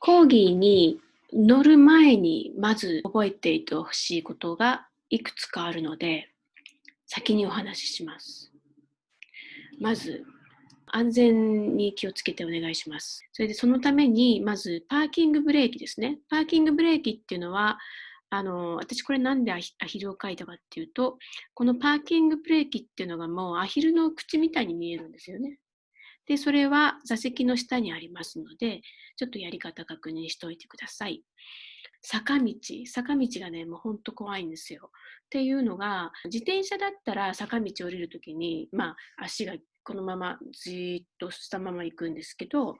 講義に乗る前にまず覚えていてほしいことがいくつかあるので、先にお話しします。まず、安全に気をつけてお願いします。それでそのために、まずパーキングブレーキですね。パーキングブレーキっていうのは、私これなんでアヒルを描いたかっていうと、このパーキングブレーキっていうのがもうアヒルの口みたいに見えるんですよね。で、それは座席の下にありますので、ちょっとやり方確認しておいてください。坂道がね、もうほんと怖いんですよ。っていうのが、自転車だったら坂道降りるときに、足がこのままじーっとしたまま行くんですけど、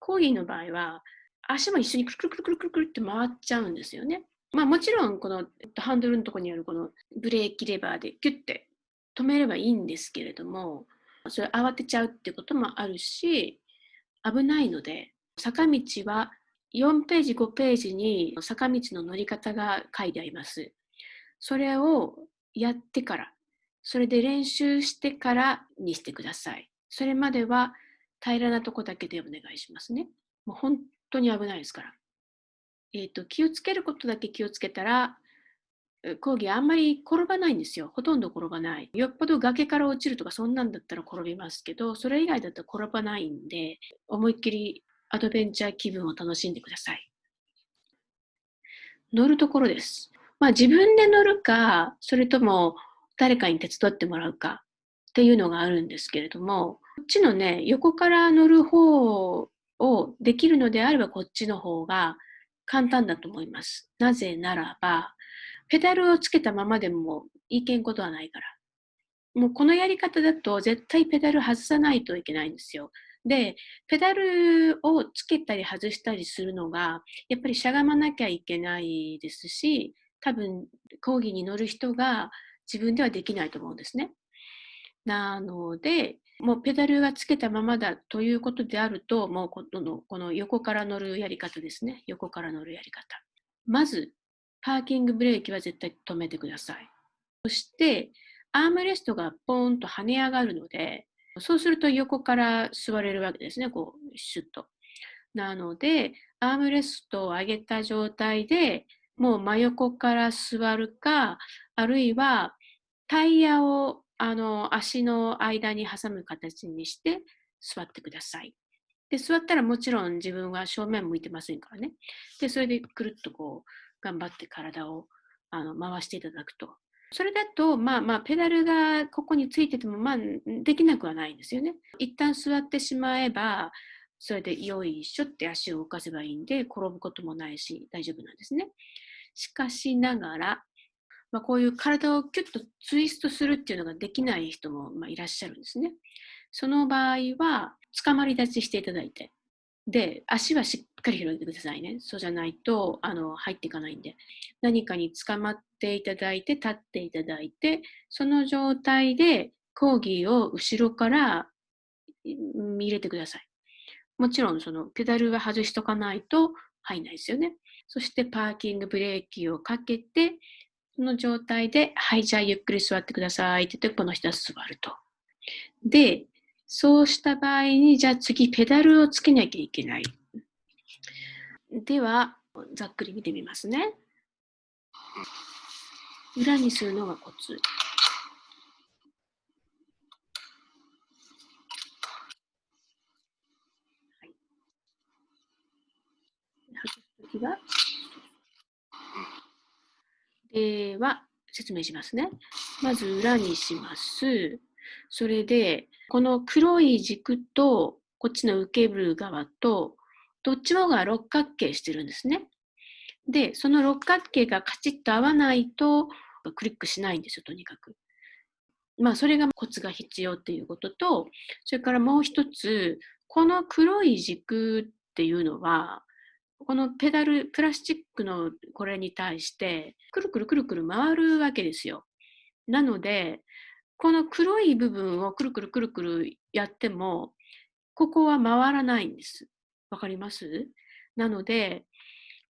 コーギーの場合は、足も一緒にくるくるくるくるくるくるって回っちゃうんですよね。もちろん、このハンドルのところにあるこのブレーキレバーでキュッて止めればいいんですけれども、それ慌てちゃうってこともあるし、危ないので、坂道は4ページ、5ページに坂道の乗り方が書いてあります。それをやってから、それで練習してからにしてください。それまでは平らなとこだけでお願いしますね。もう本当に危ないですから。気をつけることだけ気をつけたら、講義あんまり転ばないんですよ。ほとんど転ばない。よっぽど崖から落ちるとかそんなんだったら転びますけど、それ以外だったら転ばないんで、思いっきりアドベンチャー気分を楽しんでください。乗るところです。自分で乗るか、それとも誰かに手伝ってもらうかっていうのがあるんですけれども、こっちのね、横から乗る方をできるのであればこっちの方が簡単だと思います。なぜならば、ペダルをつけたままでもいけんことはないから。もうこのやり方だと絶対ペダル外さないといけないんですよ。で、ペダルをつけたり外したりするのが、やっぱりしゃがまなきゃいけないですし、多分講義に乗る人が自分ではできないと思うんですね。なので、もうペダルがつけたままだということであると、もうこの横から乗るやり方ですね。横から乗るやり方。まず、パーキングブレーキは絶対止めてください。そして、アームレストがポーンと跳ね上がるので、そうすると横から座れるわけですね、こう、シュッと。なので、アームレストを上げた状態で、もう真横から座るか、あるいはタイヤを足の間に挟む形にして座ってください。で、座ったらもちろん自分は正面向いてませんからね。で、それでくるっとこう、頑張って体を回していただくと。それだと、ペダルがここについてても、できなくはないんですよね。一旦座ってしまえば、それでよいしょって足を動かせばいいんで、転ぶこともないし、大丈夫なんですね。しかしながら、こういう体をキュッとツイストするっていうのができない人も、いらっしゃるんですね。その場合は、捕まり立ちしていただいて、で、足はしっかり広げてくださいね。そうじゃないと、入っていかないんで。何かに捕まっていただいて、立っていただいて、その状態で、コーギーを後ろから入れてください。もちろん、その、ペダルは外しとかないと入んないですよね。そして、パーキングブレーキをかけて、その状態で、はい、じゃあゆっくり座ってくださいって言って、この人は座ると。で、そうした場合に、じゃあ次、ペダルをつけなきゃいけない。では、ざっくり見てみますね。裏にするのがコツ。はい、外すときは、では、説明しますね。まず裏にします。それで、この黒い軸と、こっちの受ける側と、どっちもが六角形してるんですね。で、その六角形がカチッと合わないと、クリックしないんですよ、とにかく。それがコツが必要っていうことと、それからもう一つ、この黒い軸っていうのは、このペダル、プラスチックのこれに対して、くるくるくるくる回るわけですよ。なので、この黒い部分をくるくるくるくるやっても、ここは回らないんです。わかります？なので、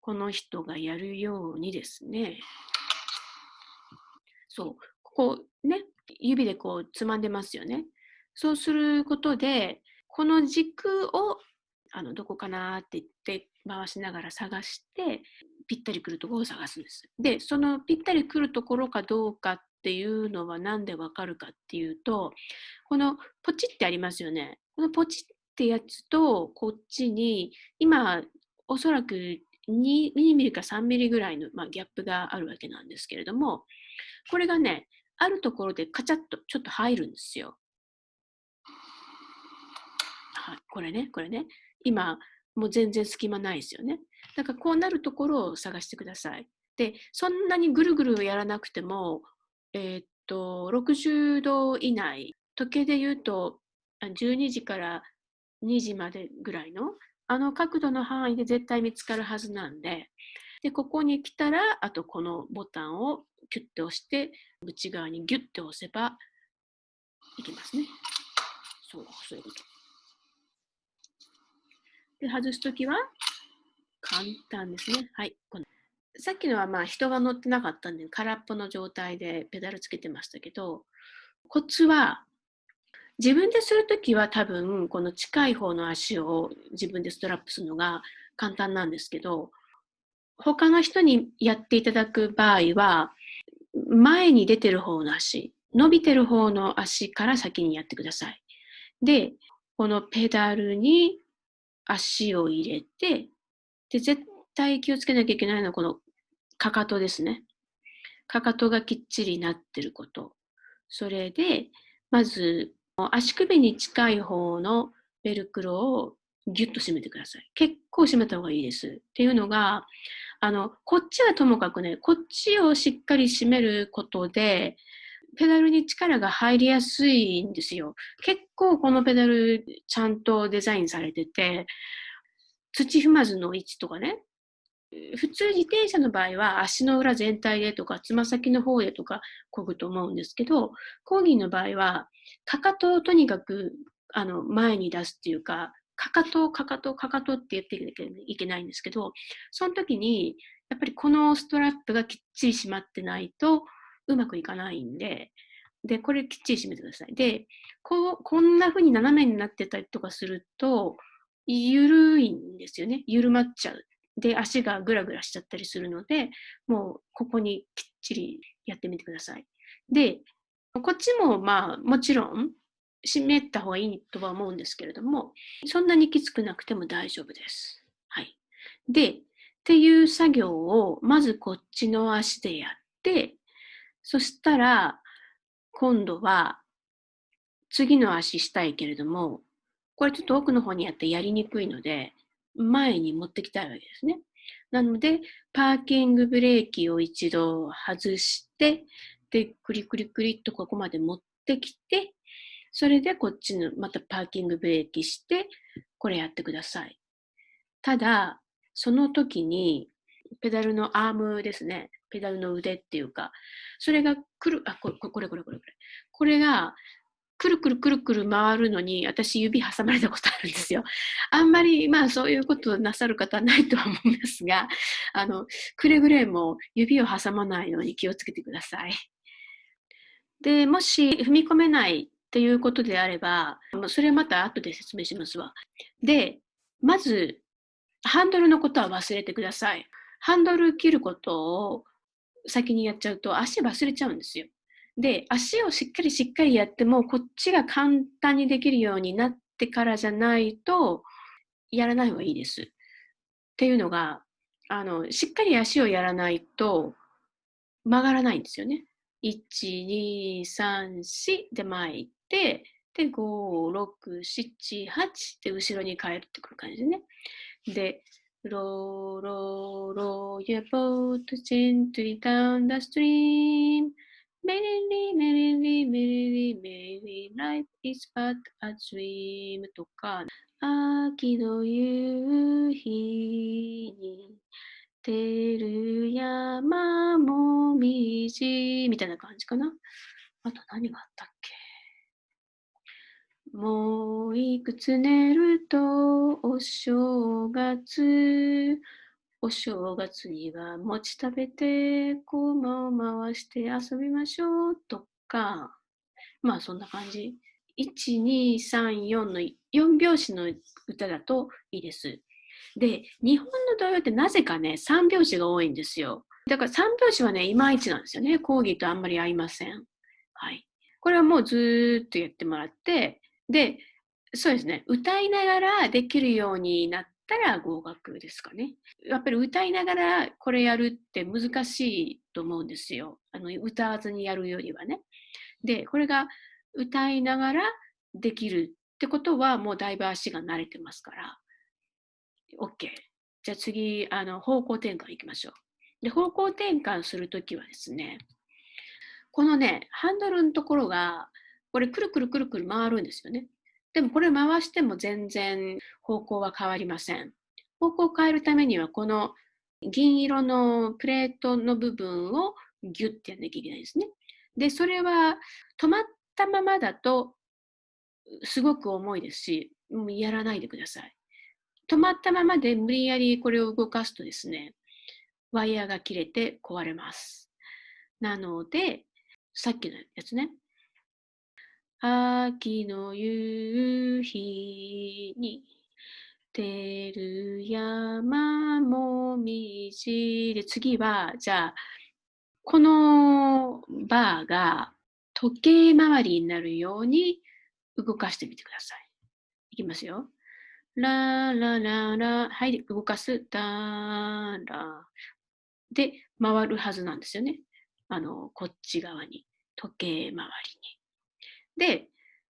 この人がやるようにですね、そう、ここね、指でこうつまんでますよね。そうすることで、この軸をどこかなって言って回しながら探して、ぴったり来るところを探すんです。で、そのぴったり来るところかどうかっていうのは何でわかるかっていうと、このポチってありますよね。このポチってやつとこっちに今おそらく2ミリか3ミリぐらいの、ギャップがあるわけなんですけれども、これがね、あるところでカチャッとちょっと入るんですよ。はい、これね。今、もう全然隙間ないですよね。だからこうなるところを探してください。で、そんなにぐるぐるやらなくても、60度以内、時計で言うと12時から2時までぐらいの、あの角度の範囲で絶対見つかるはずなんで、で、ここに来たら、あとこのボタンをキュッて押して、内側にギュッて押せばいきますね。そういうこと。で、外すときは簡単ですね。はい。さっきのは人が乗ってなかったんで、空っぽの状態でペダルつけてましたけど、コツは、自分でするときは多分、この近い方の足を自分でストラップするのが簡単なんですけど、他の人にやっていただく場合は、前に出てる方の足、伸びてる方の足から先にやってください。で、このペダルに足を入れて、で、絶対気をつけなきゃいけないのはこのかかとですね。かかとがきっちりなってること。それで、まず、足首に近い方のベルクロをギュッと締めてください。結構締めた方がいいです。っていうのが、こっちはともかくね、こっちをしっかり締めることで、ペダルに力が入りやすいんですよ。結構このペダルちゃんとデザインされてて、土踏まずの位置とかね、普通自転車の場合は足の裏全体でとかつま先の方でとか漕ぐと思うんですけど、コーギーの場合はかかとをとにかく前に出すっていうか、かかとって言っていけないんですけど、その時にやっぱりこのストラップがきっちり締まってないとうまくいかないんで、これきっちり締めてください。で、こんな風に斜めになってたりとかすると、緩いんですよね。緩まっちゃう。で、足がグラグラしちゃったりするので、もうここにきっちりやってみてください。で、こっちももちろん締めた方がいいとは思うんですけれども、そんなにきつくなくても大丈夫です。はい。で、っていう作業をまずこっちの足でやって、そしたら今度は次の足したいけれども、これちょっと奥の方にあってやりにくいので、前に持ってきたいわけですね。なので、パーキングブレーキを一度外して、で、クリクリクリっとここまで持ってきて、それでこっちのまたパーキングブレーキして、これやってください。ただ、その時に、ペダルのアームですね。ペダルの腕っていうか、それがこれがくるくるくるくる回るのに、私指挟まれたことあるんですよ。あんまり、そういうことなさる方はないとは思いますが、くれぐれも指を挟まないように気をつけてください。で、もし踏み込めないっていうことであれば、それまた後で説明しますわ。で、まず、ハンドルのことは忘れてください。ハンドル切ることを先にやっちゃうと足忘れちゃうんですよ。で、足をしっかりやっても、こっちが簡単にできるようになってからじゃないと、やらない方がいいです。っていうのが、しっかり足をやらないと曲がらないんですよね。1、2、3、4で前行って、で、5、6、7、8で後ろに帰ってくる感じでね。で、row your boat gently down the stream. Merrily, life is but a dream とか、秋の夕日に照る山もみじみたいな感じかな。あと何があったっけ。もういくつ寝るとお正月には餅食べて、こまを回して遊びましょうとか、そんな感じ。1、2、3、4の4拍子の歌だといいです。で、日本の童謡ってなぜかね、3拍子が多いんですよ。だから3拍子はね、いまいちなんですよね。講義とあんまり合いません。はい。これはもうずーっとやってもらって、で、そうですね、歌いながらできるようになったら合格ですかね。やっぱり歌いながらこれやるって難しいと思うんですよ。歌わずにやるよりはね。で、これが歌いながらできるってことはもうだいぶ足が慣れてますから、OK。じゃあ次、方向転換いきましょう。で、方向転換するときはですね、このね、ハンドルのところが、これくるくるくるくる回るんですよね。でもこれ回しても全然方向は変わりません。方向を変えるためには、この銀色のプレートの部分をギュッてやんなきゃいけないですね。で、それは止まったままだとすごく重いですし、もうやらないでください。止まったままで無理やりこれを動かすとですね、ワイヤーが切れて壊れます。なので、さっきのやつね。秋の夕日に照る山もみじで、次は、じゃあ、このバーが時計回りになるように動かしてみてください。いきますよ。ララララ、はい、動かす。ダーラ。で、回るはずなんですよね。こっち側に。時計回りに。で、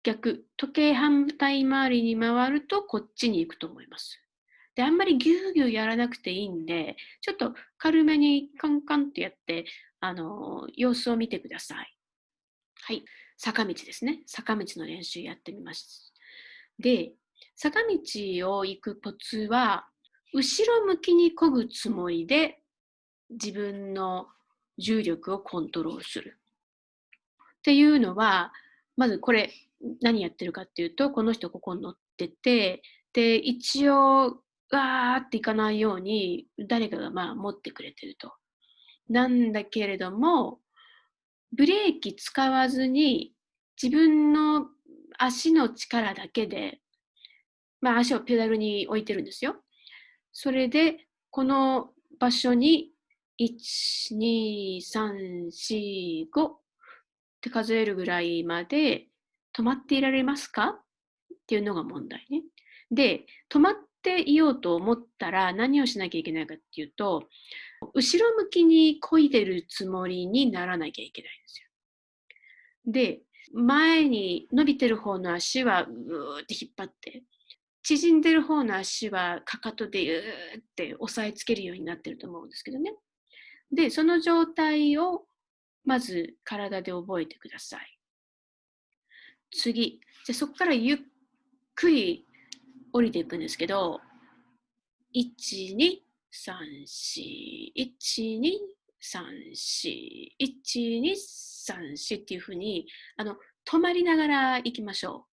時計反対回りに回るとこっちに行くと思います。で、あんまりギューギューやらなくていいんで、ちょっと軽めにカンカンってやって、様子を見てください。はい。坂道ですね。坂道の練習やってみます。で、坂道を行くコツは、後ろ向きに漕ぐつもりで自分の重力をコントロールする。っていうのは、まずこれ何やってるかっていうと、この人ここに乗ってて、で、一応、わーっていかないように誰かがまあ持ってくれてると。なんだけれども、ブレーキ使わずに自分の足の力だけで、まあ足をペダルに置いてるんですよ。それで、この場所に1、2、3、4、5って数えるぐらいまで止まっていられますかっていうのが問題ね。で、止まっていようと思ったら何をしなきゃいけないかっていうと、後ろ向きに漕いでるつもりにならなきゃいけないんですよ。で、前に伸びてる方の足はぐーって引っ張って、縮んでる方の足はかかとでぐーって押さえつけるようになってると思うんですけどね。で、その状態をまず体で覚えてください。次、じゃあそこからゆっくり降りていくんですけど、1、2、3、4、1、2、3、4、1、2、3、4っていうふうに、止まりながら行きましょ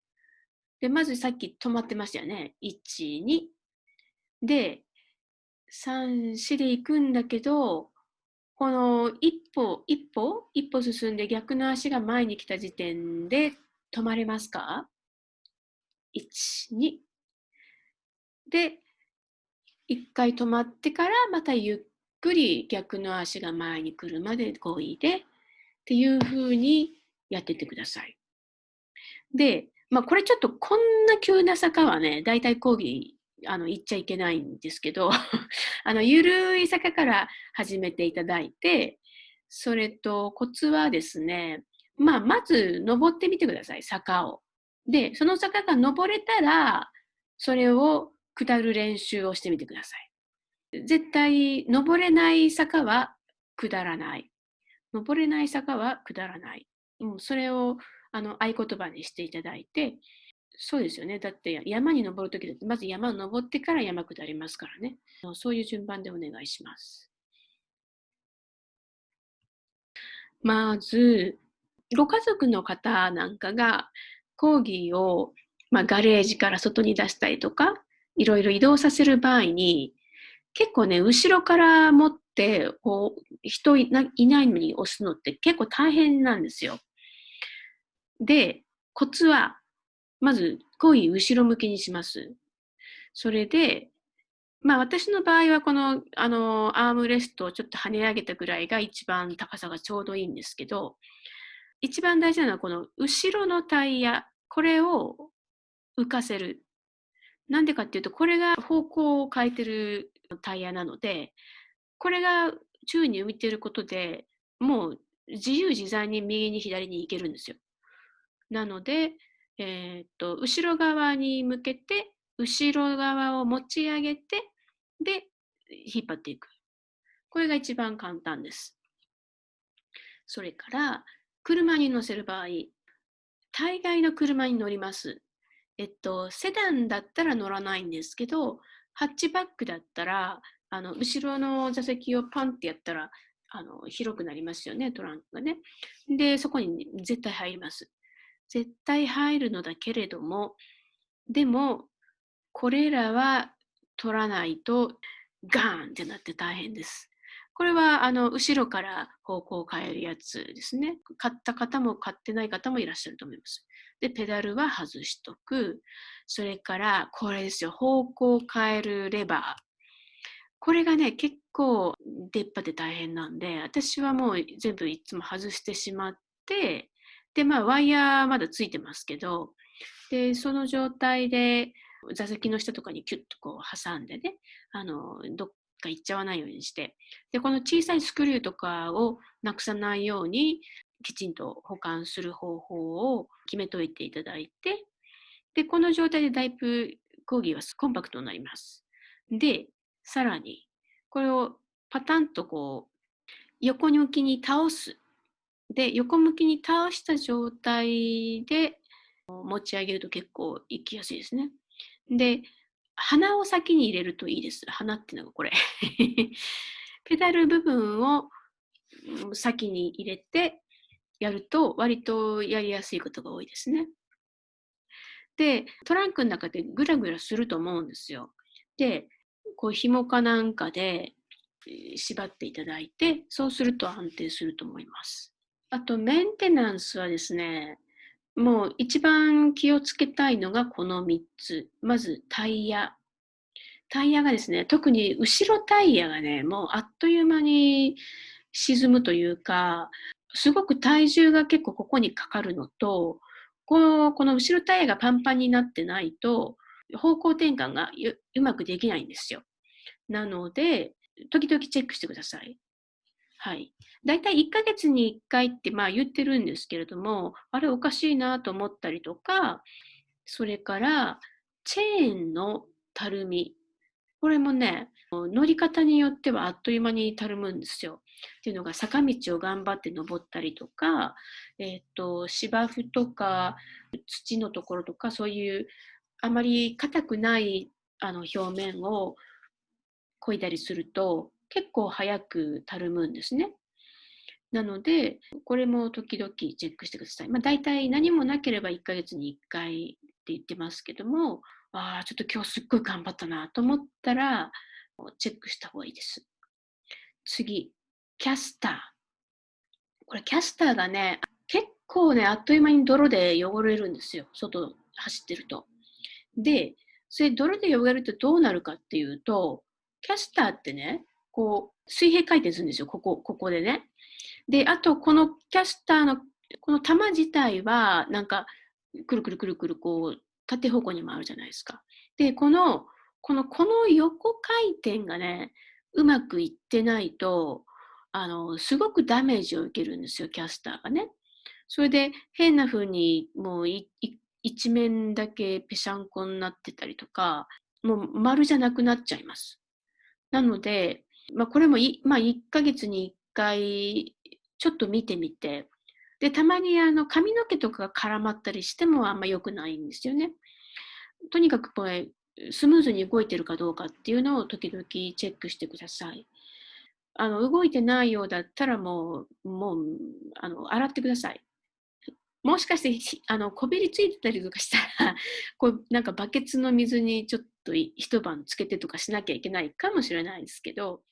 う。で、まずさっき止まってましたよね。1、2。で、3、4で行くんだけど、この一歩進んで逆の足が前に来た時点で止まれますか？ 1、2。で、一回止まってからまたゆっくり逆の足が前に来るまで漕いでっていう風にやってってください。で、まあこれちょっとこんな急な坂はね、だいたい講義行っちゃいけないんですけど、ゆるい坂から始めていただいて、それとコツはですね、まあまず登ってみてください、坂を。で、その坂が登れたら、それを下る練習をしてみてください。絶対登れない坂は下らない。登れない坂は下らない。もうそれを合言葉にしていただいて、そうですよね。だって山に登るときだって、まず山を登ってから山下りますからね。そういう順番でお願いします。まず、ご家族の方なんかが講義を、まあ、ガレージから外に出したりとか、いろいろ移動させる場合に、結構ね、後ろから持って、こう、人いないのに押すのって結構大変なんですよ。で、コツは、まずごい後ろ向きにします。それで、私の場合はこの、アームレストをちょっと跳ね上げたぐらいが一番高さがちょうどいいんですけど、一番大事なのはこの後ろのタイヤ、これを浮かせる。なんでかっていうと、これが方向を変えてるタイヤなので、これが宙に浮いてることで、もう自由自在に右に左に行けるんですよ。なので、後ろ側に向けて、後ろ側を持ち上げて、で、引っ張っていく。これが一番簡単です。それから、車に乗せる場合、大概の車に乗ります。セダンだったら乗らないんですけど、ハッチバックだったら、後ろの座席をパンってやったら、広くなりますよね、トランクがね。で、そこに絶対入ります。絶対入るのだけれども、でも、これらは取らないとガーンってなって大変です。これは後ろから方向を変えるやつですね。買った方も買ってない方もいらっしゃると思います。で、ペダルは外しとく。それから、これですよ。方向を変えるレバー。これがね、結構出っ歯で大変なんで、私はもう全部いつも外してしまって、で、ワイヤーまだついてますけど、で、その状態で座席の下とかにキュッとこう挟んでね、どっか行っちゃわないようにして、で、この小さいスクリューとかをなくさないように、きちんと保管する方法を決めといていただいて、で、この状態でだいぶコーギーはコンパクトになります。で、さらに、これをパタンとこう、横向きに倒す。で、横向きに倒した状態で持ち上げると結構行きやすいですね。で、鼻を先に入れるといいです。鼻っていうのがこれ。ペダル部分を先に入れてやると割とやりやすいことが多いですね。で、トランクの中でグラグラすると思うんですよ。で、こう紐かなんかで縛っていただいて、そうすると安定すると思います。あと、メンテナンスはですね、もう一番気をつけたいのがこの3つ。まずタイヤ。タイヤがですね、特に後ろタイヤがね、もうあっという間に沈むというか、すごく体重が結構ここにかかるのと、この後ろタイヤがパンパンになってないと、方向転換がうまくできないんですよ。なので、時々チェックしてください。はい。だいたい1ヶ月に1回って言ってるんですけれども、あれおかしいなと思ったりとか、それからチェーンのたるみ。これもね、乗り方によってはあっという間にたるむんですよ。っていうのが坂道を頑張って登ったりとか、芝生とか土のところとか、そういうあまり硬くない表面を漕いだりすると結構早くたるむんですね。なので、これも時々チェックしてください。大体何もなければ1ヶ月に1回って言ってますけども、ちょっと今日すっごい頑張ったなと思ったら、チェックした方がいいです。次、キャスター。これキャスターがね、結構ね、あっという間に泥で汚れるんですよ。外走ってると。で、それ泥で汚れるとどうなるかっていうと、キャスターってね、こう、水平回転するんですよ。ここでね。で、あと、このキャスターの、この玉自体は、なんか、くるくるくるくる、こう、縦方向に回るじゃないですか。で、この横回転がね、うまくいってないと、すごくダメージを受けるんですよ、キャスターがね。それで、変な風に、もう一面だけぺしゃんこになってたりとか、もう丸じゃなくなっちゃいます。なので、これも1ヶ月に1回ちょっと見てみて、で、たまに髪の毛とかが絡まったりしてもあんま良くないんですよね。とにかくこれ、スムーズに動いてるかどうかっていうのを時々チェックしてください。動いてないようだったらもう、洗ってください。もしかしてこびりついてたりとかしたら、なんかバケツの水にちょっと一晩つけてとかしなきゃいけないかもしれないですけど、